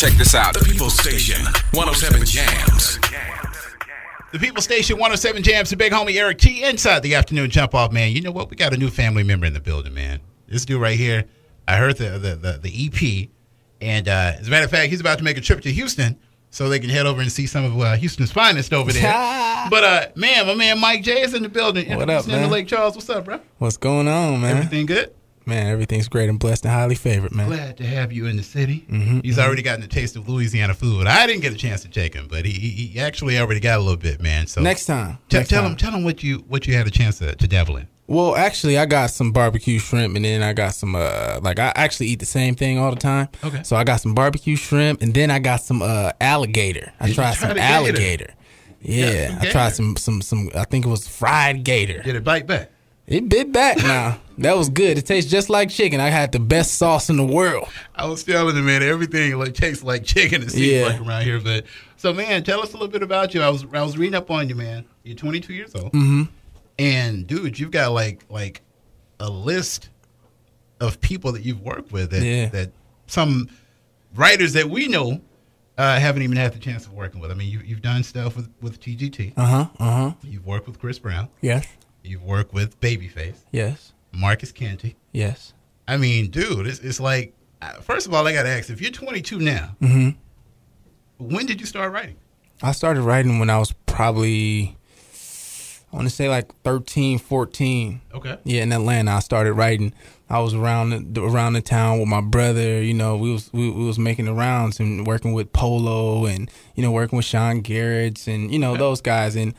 Check this out. The People Station, 107 Jamz. The People Station, 107 Jamz, the big homie Erik T inside the afternoon jump off, man. You know what? We got a new family member in the building, man. This dude right here, I heard the EP, and as a matter of fact, he's about to make a trip to Houston so they can head over and see some of Houston's finest over there. But, man, my man Mike J is in the building. What up, man? In Lake Charles. What's up, bro? What's going on, man? Everything good? Man, everything's great. I'm blessed and highly favored, man. Glad to have you in the city. He's already gotten a taste of Louisiana food. I didn't get a chance to take him, but he actually already got a little bit, man. So next time. Tell him what you had a chance to dabble in. Well, actually, I got some barbecue shrimp, and then I got some I actually eat the same thing all the time. Okay. So I got some barbecue shrimp, and then I got some alligator. I tried some alligator. Yeah, I tried some. I think it was fried gator. Did it bite back? It bit back now. That was good. It tastes just like chicken. I had the best sauce in the world. I was telling him, man, everything tastes like chicken, it seems like around here. But so, man, tell us a little bit about you. I was reading up on you, man. You're 22 years old. And, dude, you've got like a list of people that you've worked with that some writers that we know haven't even had the chance of working with. I mean, you've done stuff with TGT. You've worked with Chris Brown. Yes. You've worked with Babyface. Yes. Marcus Canty. Yes. I mean, dude, it's like, first of all, I got to ask, if you're 22 now, when did you start writing? I started writing when I was probably, I want to say like 13, 14. Okay. Yeah, in Atlanta, I started writing. I was around the town with my brother. You know, we was making the rounds and working with Polo and, you know, working with Sean Garrett and, you know, those guys. And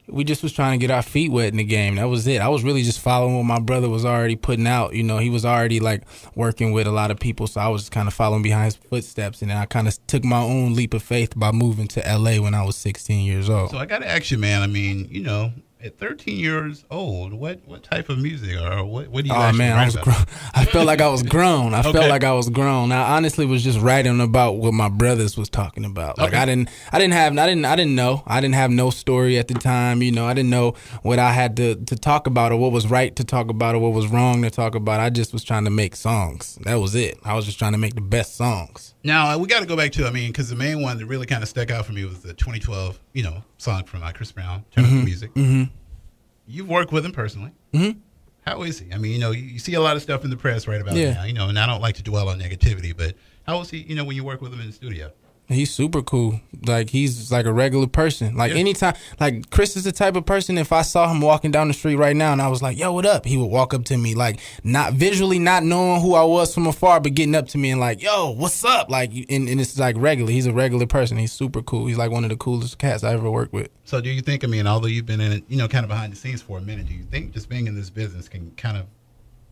we just was trying to get our feet wet in the game. That was it. I was really just following what my brother was already putting out. You know, he was already like working with a lot of people, so I was kind of following behind his footsteps. And then I kind of took my own leap of faith by moving to LA when I was 16 years old. So I got to ask you, man. I mean, you know, at 13 years old, what type of music or what do you? Oh man, I was grown. I felt like I was grown. I felt like I was grown. I honestly was just writing about what my brothers was talking about. Like I didn't know. I didn't have no story at the time. You know, I didn't know what I had to talk about or what was right to talk about or what was wrong to talk about. I just was trying to make songs. That was it. I was just trying to make the best songs. Now, we got to go back to, I mean, because the main one that really kind of stuck out for me was the 2012, you know, song from Chris Brown, Turn Up the Music. You've worked with him personally. How is he? I mean, you know, you see a lot of stuff in the press right about now, you know, and I don't like to dwell on negativity, but how is he, you know, when you work with him in the studio? He's super cool. Like, he's like a regular person. Like, anytime, like, Chris is the type of person, if I saw him walking down the street right now and I was like, yo, what up? He would walk up to me, like, not visually, not knowing who I was from afar, but getting up to me and like, yo, what's up? Like, and it's like regular. He's a regular person. He's super cool. He's like one of the coolest cats I ever worked with. So do you think, I mean, although you've been in it, you know, kind of behind the scenes for a minute, do you think just being in this business can kind of,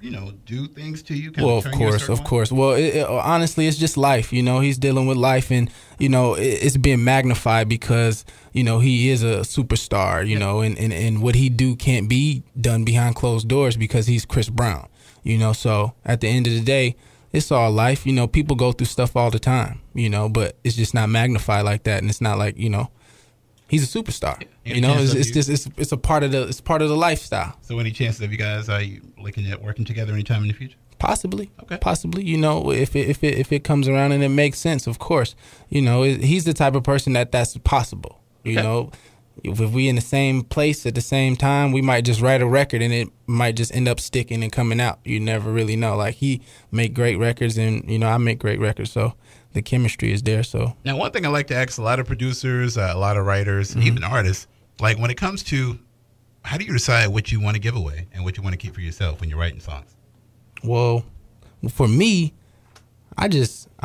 you know, do things to you? Well, of course. Well, honestly, it's just life. You know, he's dealing with life, and you know, it's being magnified because you know he is a superstar. You know, and what he do can't be done behind closed doors because he's Chris Brown. You know, so at the end of the day, it's all life. You know, people go through stuff all the time. You know, but it's just not magnified like that, and it's not like, you know, he's a superstar. You know, it's a part of the lifestyle. So any chances of you guys looking at working together anytime in the future? Possibly. Okay. Possibly. You know, if it comes around and it makes sense, of course. You know, he's the type of person that's possible. You know, if we in the same place at the same time, we might just write a record and it might just end up sticking and coming out. You never really know. Like, he make great records and, you know, I make great records. So the chemistry is there. So now, one thing I like to ask a lot of producers, a lot of writers, even artists, like, when it comes to how do you decide what you want to give away and what you want to keep for yourself when you're writing songs? Well, for me, I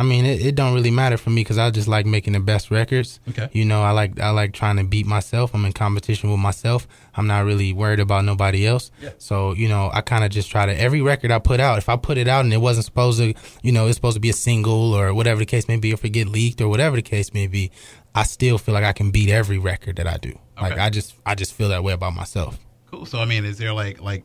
mean, it don't really matter for me because I just like making the best records. Okay. You know, I like trying to beat myself. I'm in competition with myself. I'm not really worried about nobody else. Yeah. So, you know, I kind of just try to, every record I put out, if I put it out and it wasn't supposed to, you know, it's supposed to be a single or whatever the case may be, or if it get leaked or whatever the case may be, I still feel like I can beat every record that I do. Okay. Like, I just feel that way about myself. Cool. So, I mean, is there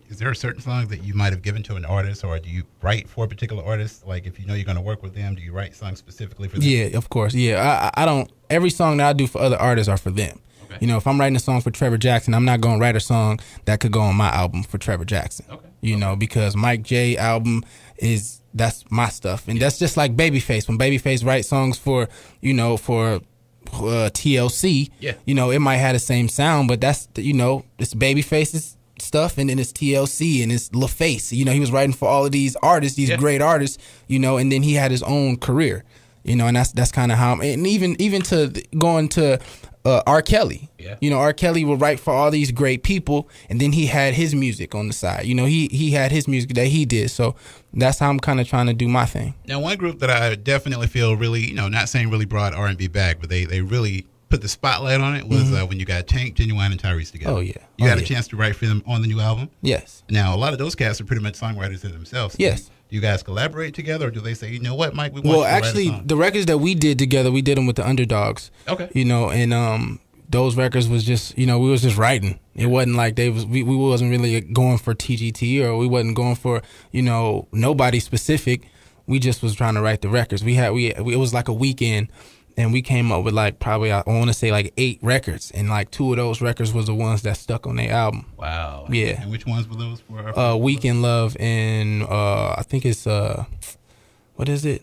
is there certain songs that you might have given to an artist, or do you write for a particular artist? Like, if you know you're going to work with them, do you write songs specifically for them? Yeah, of course. Yeah, I don't. Every song that I do for other artists are for them. Okay. You know, if I'm writing a song for Trevor Jackson, I'm not going to write a song that could go on my album for Trevor Jackson. Okay. You know, because Mike J album is that's my stuff. And that's just like Babyface. When Babyface writes songs for, you know, for TLC, you know, it might have the same sound, but that's, you know, it's Babyface's stuff, and then it's TLC and it's LaFace. You know, he was writing for all of these artists, these great artists, you know, and then he had his own career, you know, and that's kind of how, and even to going to R. Kelly. You know, R. Kelly would write for all these great people, and then he had his music on the side. You know, he had his music that he did. So that's how I'm kind of trying to do my thing. Now, one group that I definitely feel really, you know, not saying really brought R&B back, but they really put the spotlight on it was when you got Tank, Genuine, and Tyrese together. Oh, yeah. You had a chance to write for them on the new album? Yes. Now, a lot of those cats are pretty much songwriters in themselves. Yes. Do you guys collaborate together, or do they say, you know what, Mike, we want you to write a song? The records that we did together, we did them with the Underdogs. Okay. You know, and those records was just, you know, we was just writing. It wasn't like we wasn't really going for TGT, or we wasn't going for, you know, nobody specific. We just was trying to write the records. It was like a weekend, and we came up with like probably, I want to say like 8 records, and like 2 of those records was the ones that stuck on their album. Wow. Yeah. And which ones were those for? Weekend Love and I think it's what is it?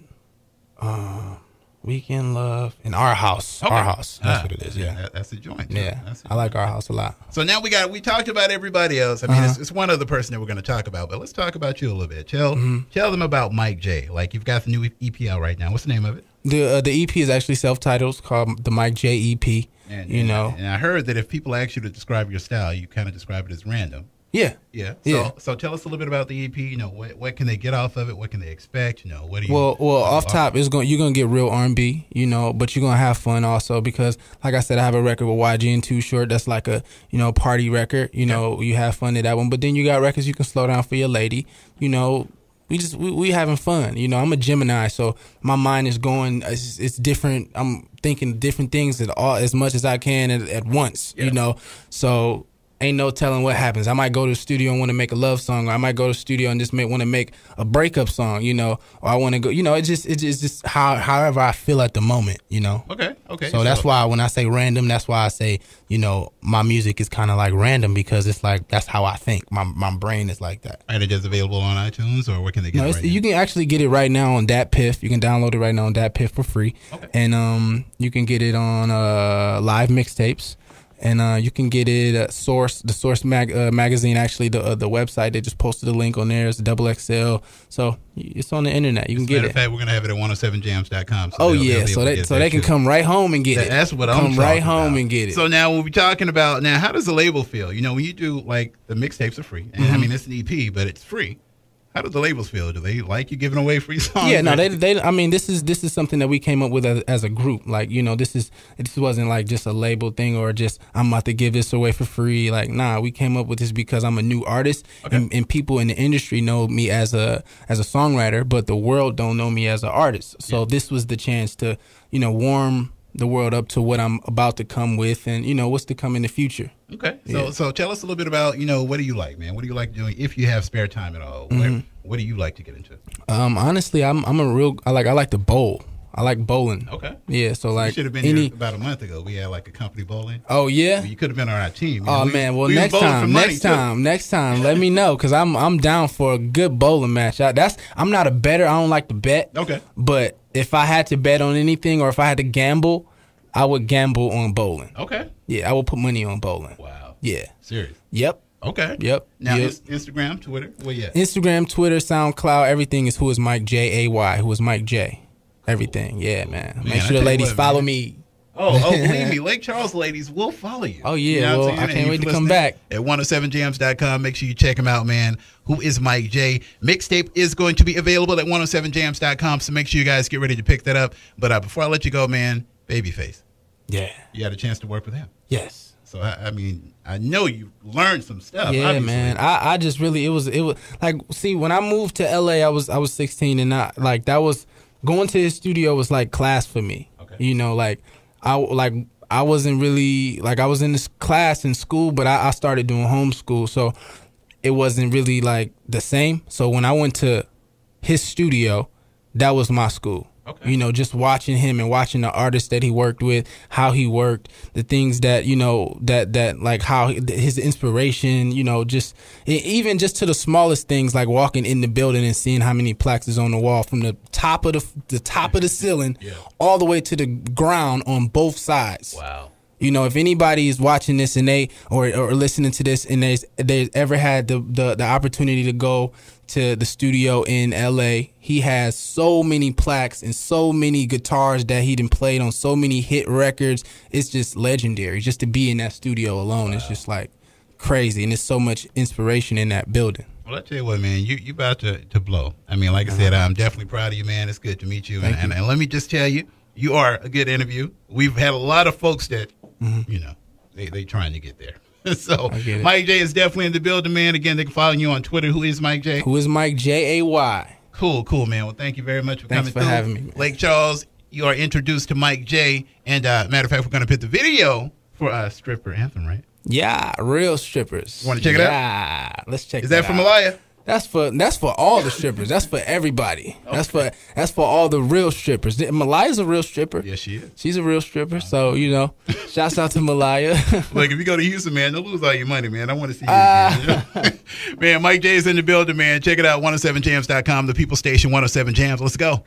Weekend Love and Our House. Okay. Our House. That's what it is. Yeah. That's the joint. Yeah. I like Our House a lot. So now we talked about everybody else. I mean, it's one other person that we're going to talk about, but let's talk about you a little bit. Tell them about Mike J. Like, you've got the new EP out right now. What's the name of it? The EP is actually self-titled. It's called the Mike J EP. And I heard that if people ask you to describe your style, you kind of describe it as random. Yeah. So tell us a little bit about the EP. You know, what can they get off of it? What can they expect? You know, what do you? Well, off top, you're gonna get real R&B, you know, but you're gonna have fun also, because, like I said, I have a record with YG and Too Short. That's like a, you know, party record. You know, you have fun at that one. But then you got records you can slow down for your lady. You know, we having fun. You know, I'm a Gemini, so my mind is going. It's different. I'm thinking different things as much as I can at once. You know, so ain't no telling what happens. I might go to the studio and want to make a love song, or I might go to the studio and just want to make a breakup song, you know, or I want to go, you know, it's just however I feel at the moment, you know. Okay. So that's why when I say random, that's why I say, you know, my music is kind of like random, because it's like, that's how I think. My brain is like that. And it is available on iTunes, or where can they get it right now? You can actually get it right now on DatPiff. You can download it right now on DatPiff for free. Okay. And you can get it on Live Mixtapes. And you can get it at the Source magazine. Actually, the website, they just posted a link on there. It's XXL, so it's on the internet. You can get it. Matter of fact, we're gonna have it at 107jams.com. So they can come right home and get it. That's what I'm talking about. Come right home and get it. So now we'll be talking about how does the label feel? You know, when you do, like, the mixtapes are free, and I mean, it's an EP, but it's free. How do the labels feel? Do they like you giving away free songs? Yeah, no, they. I mean, this is something that we came up with as a group. Like, you know, this wasn't like just a label thing, or just I'm about to give this away for free. Like, nah, we came up with this because I'm a new artist, and people in the industry know me as a songwriter, but the world don't know me as an artist. So this was the chance to, you know, warm the world up to what I'm about to come with, and, you know, what's to come in the future. Okay. So tell us a little bit about, you know, what do you like, man? What do you like doing if you have spare time at all? What do you like to get into? Honestly, I like to bowl. I like bowling. Okay. Yeah, so like, you should have been here about a month ago. We had like a company bowling. Oh yeah. Well, you could have been on our team. Oh man, well next time, let me know, because I'm down for a good bowling match. I'm not a bettor. I don't like to bet. Okay. But if I had to bet on anything, or if I had to gamble, I would gamble on bowling. Okay. Yeah, I would put money on bowling. Wow. Yeah. Serious? Yep. Okay. Yep. Now, Instagram, Twitter, where you at? Instagram, Twitter, SoundCloud, everything is Who Is Mike J A-Y. Who Is Mike J. Everything. Yeah, man. Make sure the ladies follow me. Oh, believe me, Lake Charles ladies will follow you. Oh, yeah. You know I can't wait to come back. At 107jams.com. Make sure you check him out, man. Who Is Mike J? Mixtape is going to be available at 107jams.com, so make sure you guys get ready to pick that up. But before I let you go, man, Babyface. Yeah. You had a chance to work with him. Yes. So, I mean, I know you learned some stuff. Yeah, obviously. man. I just really, it was like, see, when I moved to LA, I was 16, and that was, going to his studio was like class for me. Okay. You know, I wasn't really, like, I was in this class in school, but I started doing homeschool, so it wasn't really like the same. So when I went to his studio, that was my school. Okay. You know, just watching him and watching the artists that he worked with, how he worked, the things that, you know, that like how his inspiration, you know, just even just to the smallest things, like walking in the building and seeing how many plaques is on the wall from the top of the top of the ceiling all the way to the ground on both sides. Wow. You know, if anybody is watching this and they or listening to this and they ever had the opportunity to go to the studio in LA, he has so many plaques and so many guitars that he done played on so many hit records. It's just legendary. Just to be in that studio alone is just like crazy, and there's so much inspiration in that building. Well, I tell you what, man, you about to blow. I mean, like I said, I'm definitely proud of you, man. It's good to meet you. And let me just tell you, you are a good interview. We've had a lot of folks that, you know, they trying to get there. So Mike J is definitely in the building, man. Again, they can follow you on Twitter. Who is Mike J? Who is Mike J-A-Y? Cool, man. Well, thank you very much for coming through. Thanks for having me, man. Lake Charles, you are introduced to Mike J. And matter of fact, we're going to put the video for stripper anthem, right? Yeah, real strippers. You want to check it out? Yeah, let's check it out. Is that from Malaya? That's for all the strippers. That's for everybody. Okay. That's for all the real strippers. Malaya's a real stripper. Yes, she is. She's a real stripper. So, you know, shouts out to Malaya. Look, if you go to Houston, man, don't lose all your money, man. I want to see you again. You know? Man, Mike J is in the building, man. Check it out, 107jams.com, the People Station, 107 Jams. Let's go.